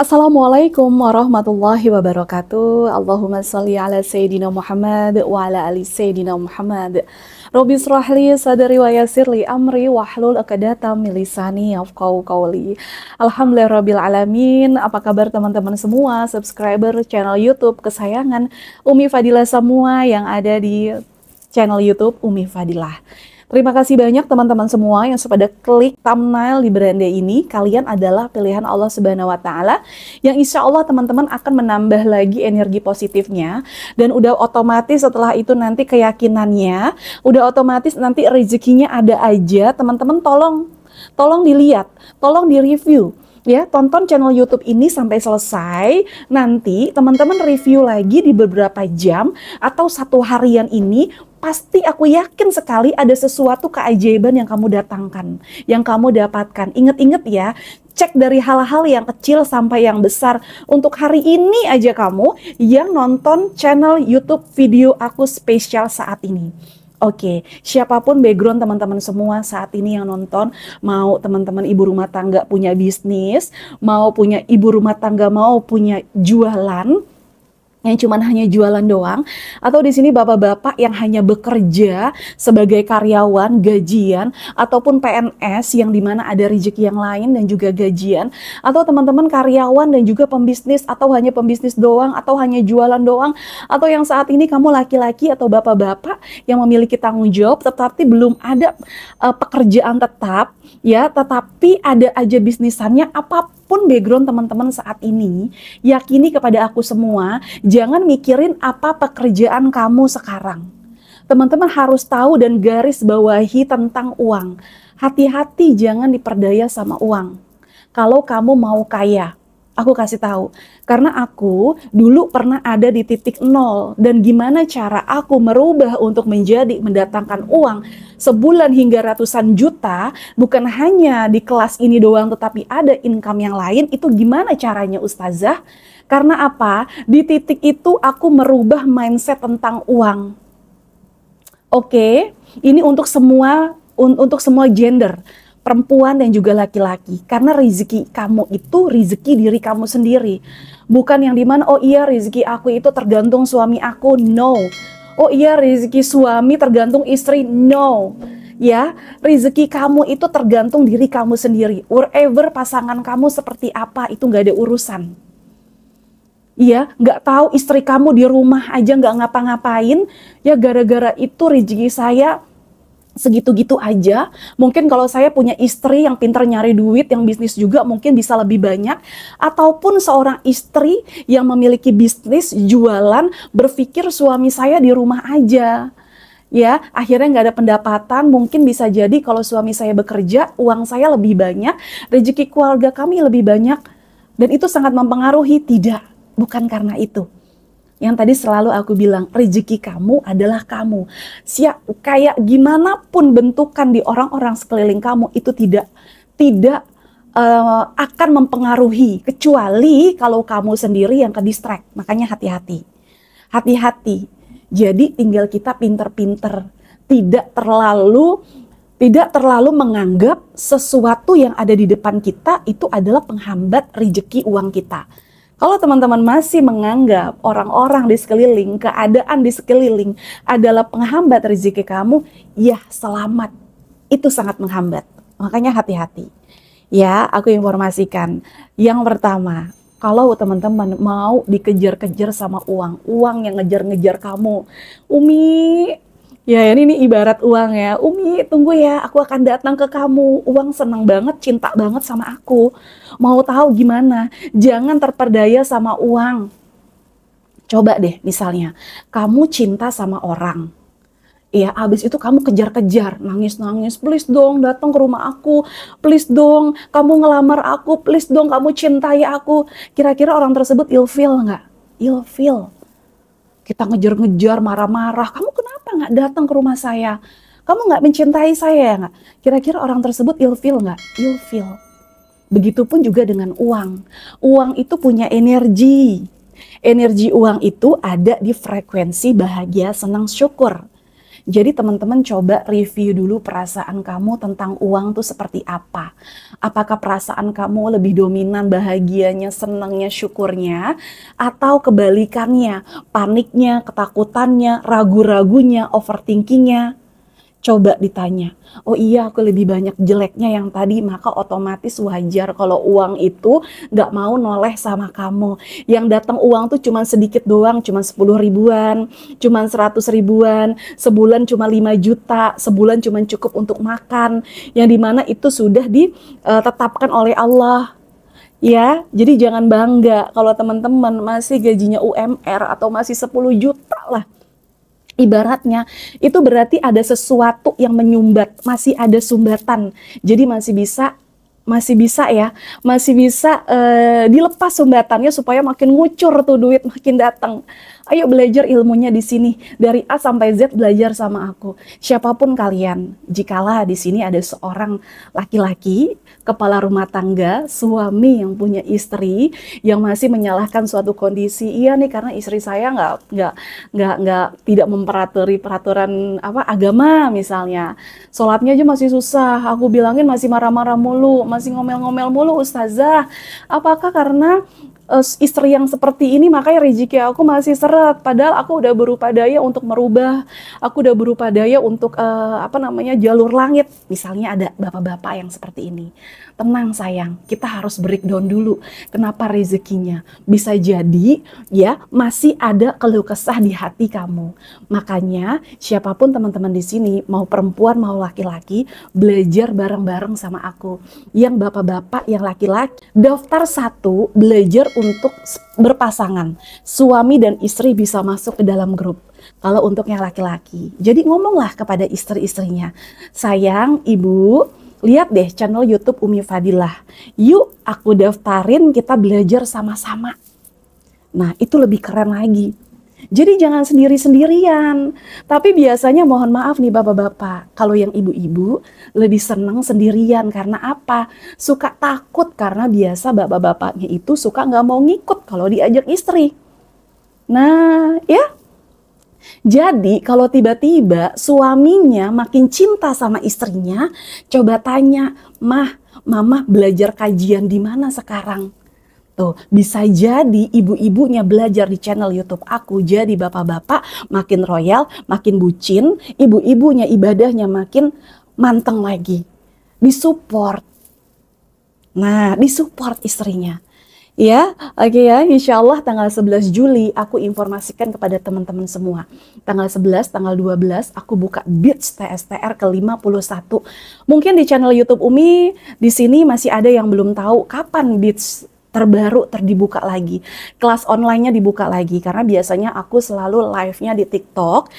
Assalamualaikum warahmatullahi wabarakatuh. Allahumma salli ala Sayyidina Muhammad wa ala ali Sayyidina Muhammad. Rabbi israhli sadri wa yassirli amri wahlul 'uqdatam min lisani yafqahu qawli. Alhamdulillahirabbil alamin. Apa kabar teman-teman semua, subscriber channel YouTube kesayangan Umi Fadilah semua yang ada di channel YouTube Umi Fadilah. Terima kasih banyak teman-teman semua yang sudah klik thumbnail di beranda ini. Kalian adalah pilihan Allah Subhanahu wa Ta'ala yang insya Allah teman-teman akan menambah lagi energi positifnya. Dan udah otomatis setelah itu nanti keyakinannya, udah otomatis nanti rezekinya ada aja. Teman-teman tolong dilihat, tolong direview. Ya, tonton channel YouTube ini sampai selesai. Nanti teman-teman review lagi di beberapa jam atau satu harian ini, pasti aku yakin sekali ada sesuatu keajaiban yang kamu datangkan, yang kamu dapatkan. Ingat-ingat ya, cek dari hal-hal yang kecil sampai yang besar. Untuk hari ini aja kamu yang nonton channel YouTube video aku spesial saat ini. Oke, siapapun background teman-teman semua saat ini yang nonton, mau teman-teman ibu rumah tangga punya bisnis, mau punya ibu rumah tangga mau punya jualan, yang cuman hanya jualan doang, atau di sini bapak-bapak yang hanya bekerja sebagai karyawan gajian, ataupun PNS yang dimana ada rezeki yang lain dan juga gajian, atau teman-teman karyawan dan juga pembisnis, atau hanya pembisnis doang, atau hanya jualan doang, atau yang saat ini kamu laki-laki atau bapak-bapak yang memiliki tanggung jawab tetapi belum ada pekerjaan tetap, ya, tetapi ada aja bisnisannya. Apapun background teman-teman saat ini, yakini kepada aku semua, jangan mikirin apa pekerjaan kamu sekarang. Teman-teman harus tahu dan garis bawahi tentang uang. Hati-hati jangan diperdaya sama uang. Kalau kamu mau kaya, aku kasih tahu. Karena aku dulu pernah ada di titik nol. Dan gimana cara aku merubah untuk mendatangkan uang sebulan hingga ratusan juta, bukan hanya di kelas ini doang tetapi ada income yang lain. Itu gimana caranya Ustazah? Karena apa? Di titik itu aku merubah mindset tentang uang. Oke, ini untuk semua gender, perempuan dan juga laki-laki. Karena rezeki kamu itu rezeki diri kamu sendiri. Bukan yang dimana, oh iya rezeki aku itu tergantung suami aku. No. Oh iya rezeki suami tergantung istri. No. Ya, rezeki kamu itu tergantung diri kamu sendiri. Wherever pasangan kamu seperti apa, itu nggak ada urusan. Iya, nggak tahu istri kamu di rumah aja nggak ngapa-ngapain, ya gara-gara itu rezeki saya segitu-gitu aja. Mungkin kalau saya punya istri yang pintar nyari duit, yang bisnis juga mungkin bisa lebih banyak. Ataupun seorang istri yang memiliki bisnis, jualan, berpikir suami saya di rumah aja. Ya, akhirnya nggak ada pendapatan. Mungkin bisa jadi kalau suami saya bekerja, uang saya lebih banyak, rezeki keluarga kami lebih banyak. Dan itu sangat mempengaruhi. Tidak. Bukan karena itu. Yang tadi selalu aku bilang, rezeki kamu adalah kamu. Kayak gimana pun bentukan di orang-orang sekeliling kamu, itu tidak akan mempengaruhi. Kecuali kalau kamu sendiri yang ke-distract. Makanya hati-hati. Hati-hati. Jadi tinggal kita pinter-pinter. Tidak terlalu menganggap sesuatu yang ada di depan kita itu adalah penghambat rezeki uang kita. Kalau teman-teman masih menganggap orang-orang di sekeliling, keadaan di sekeliling adalah penghambat rezeki kamu, ya selamat. Itu sangat menghambat. Makanya hati-hati. Ya, aku informasikan. Yang pertama, kalau teman-teman mau dikejar-kejar sama uang, uang yang ngejar-ngejar kamu. Umi, ya ini ibarat uang ya. Umi, tunggu ya, aku akan datang ke kamu. Uang senang banget, cinta banget sama aku. Mau tahu gimana? Jangan terperdaya sama uang. Coba deh misalnya, kamu cinta sama orang. Ya, abis itu kamu kejar-kejar, nangis-nangis, please dong datang ke rumah aku, please dong kamu ngelamar aku, please dong kamu cintai aku. Kira-kira orang tersebut ilfil nggak? Ilfil. Kita ngejar-ngejar, marah-marah, kamu kenapa nggak datang ke rumah saya? Kamu nggak mencintai saya nggak? Kira-kira orang tersebut ilfil nggak? Ilfil. Begitupun juga dengan uang. Uang itu punya energi. Energi uang itu ada di frekuensi bahagia, senang, syukur. Jadi teman-teman coba review dulu perasaan kamu tentang uang tuh seperti apa. Apakah perasaan kamu lebih dominan bahagianya, senangnya, syukurnya, atau kebalikannya, paniknya, ketakutannya, ragu-ragunya, overthinkingnya. Coba ditanya, oh iya aku lebih banyak jeleknya yang tadi, maka otomatis wajar kalau uang itu nggak mau noleh sama kamu. Yang datang uang tuh cuma sedikit doang, cuma 10 ribuan, cuma 100 ribuan, sebulan cuma 5 juta, sebulan cuma cukup untuk makan, yang dimana itu sudah ditetapkan oleh Allah. Ya, jadi jangan bangga kalau teman-teman masih gajinya UMR atau masih 10 juta lah. Ibaratnya itu berarti ada sesuatu yang menyumbat, masih ada sumbatan. Jadi masih bisa dilepas sumbatannya supaya makin ngucur tuh duit makin datang. Ayo belajar ilmunya di sini dari A sampai Z, belajar sama aku. Siapapun kalian, jikalau di sini ada seorang laki-laki kepala rumah tangga, suami yang punya istri yang masih menyalahkan suatu kondisi, iya nih karena istri saya nggak tidak memperatuhi peraturan apa agama misalnya, sholatnya aja masih susah, aku bilangin masih marah-marah mulu, masih ngomel-ngomel mulu ustazah, apakah karena istri yang seperti ini makanya rezeki aku masih seret, padahal aku udah berupa daya untuk merubah, aku udah berupa daya untuk jalur langit. Misalnya ada bapak-bapak yang seperti ini, tenang sayang, kita harus breakdown dulu kenapa rezekinya. Bisa jadi ya masih ada keluh kesah di hati kamu. Makanya siapapun teman-teman di sini, mau perempuan mau laki-laki, belajar bareng-bareng sama aku. Yang bapak-bapak, yang laki-laki, daftar 1 belajar untuk berpasangan, suami dan istri bisa masuk ke dalam grup. Kalau untuk yang laki-laki, jadi ngomonglah kepada istri-istrinya, sayang ibu, lihat deh channel YouTube Umi Fadilah, yuk aku daftarin, kita belajar sama-sama. Nah itu lebih keren lagi. Jadi jangan sendiri-sendirian. Tapi biasanya mohon maaf nih bapak-bapak, kalau yang ibu-ibu lebih senang sendirian. Karena apa? Suka takut karena biasa bapak-bapaknya itu suka nggak mau ngikut kalau diajak istri. Nah ya, jadi kalau tiba-tiba suaminya makin cinta sama istrinya, coba tanya, mah, mama belajar kajian di mana sekarang? Tuh, bisa jadi ibu-ibunya belajar di channel YouTube aku, jadi bapak-bapak makin royal, makin bucin, ibu-ibunya ibadahnya makin manteng lagi. Disupport. Nah, disupport istrinya. Ya, oke ya, insya Allah tanggal 11 Juli aku informasikan kepada teman-teman semua. Tanggal 11, tanggal 12 aku buka Beats TSTR ke-51. Mungkin di channel YouTube Umi di sini masih ada yang belum tahu kapan Beats terbaru terdibuka lagi, kelas online-nya dibuka lagi, karena biasanya aku selalu live-nya di TikTok,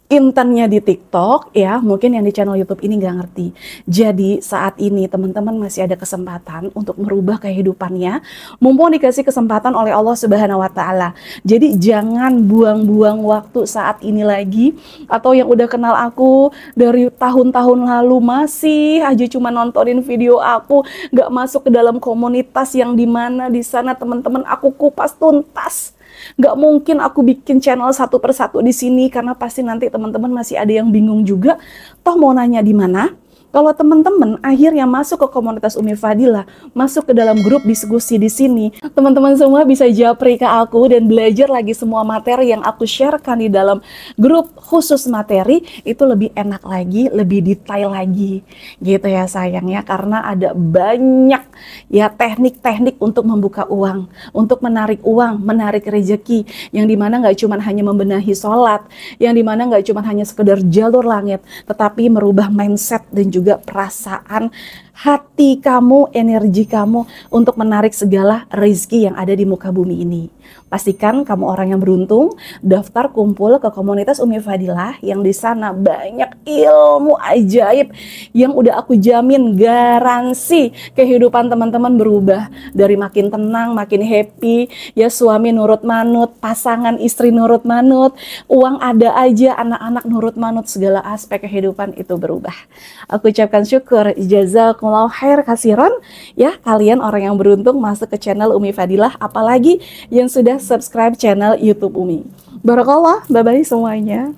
intentnya di TikTok ya, mungkin yang di channel YouTube ini nggak ngerti. Jadi saat ini teman-teman masih ada kesempatan untuk merubah kehidupannya, mumpung dikasih kesempatan oleh Allah Subhanahu wa Ta'ala. Jadi jangan buang-buang waktu saat ini lagi, atau yang udah kenal aku dari tahun-tahun lalu masih aja cuma nontonin video aku, nggak masuk ke dalam komunitas yang dimana di sana teman-teman aku kupas tuntas. Nggak mungkin aku bikin channel satu persatu di sini karena pasti nanti teman-teman masih ada yang bingung juga. Toh mau nanya di mana? Kalau teman-teman akhirnya masuk ke komunitas Umi Fadilah, masuk ke dalam grup diskusi di sini, teman-teman semua bisa japri ke aku dan belajar lagi semua materi yang aku sharekan di dalam grup khusus materi, itu lebih enak lagi, lebih detail lagi. Gitu ya sayang ya, karena ada banyak ya teknik-teknik untuk membuka uang, untuk menarik uang, menarik rezeki, yang dimana nggak cuma hanya membenahi sholat, yang dimana nggak cuma hanya sekedar jalur langit, tetapi merubah mindset dan juga perasaan hati kamu, energi kamu untuk menarik segala rezeki yang ada di muka bumi ini. Pastikan kamu orang yang beruntung, daftar kumpul ke komunitas Umi Fadilah yang di sana banyak ilmu ajaib yang udah aku jamin garansi kehidupan teman-teman berubah dari makin tenang, makin happy, ya suami nurut manut, pasangan istri nurut manut, uang ada aja, anak-anak nurut manut, segala aspek kehidupan itu berubah. Aku ucapkan syukur, jazakumullah khair kasiran ya, kalian orang yang beruntung masuk ke channel Umi Fadilah, apalagi yang sudah subscribe channel YouTube Umi. Barakallah, bye-bye semuanya.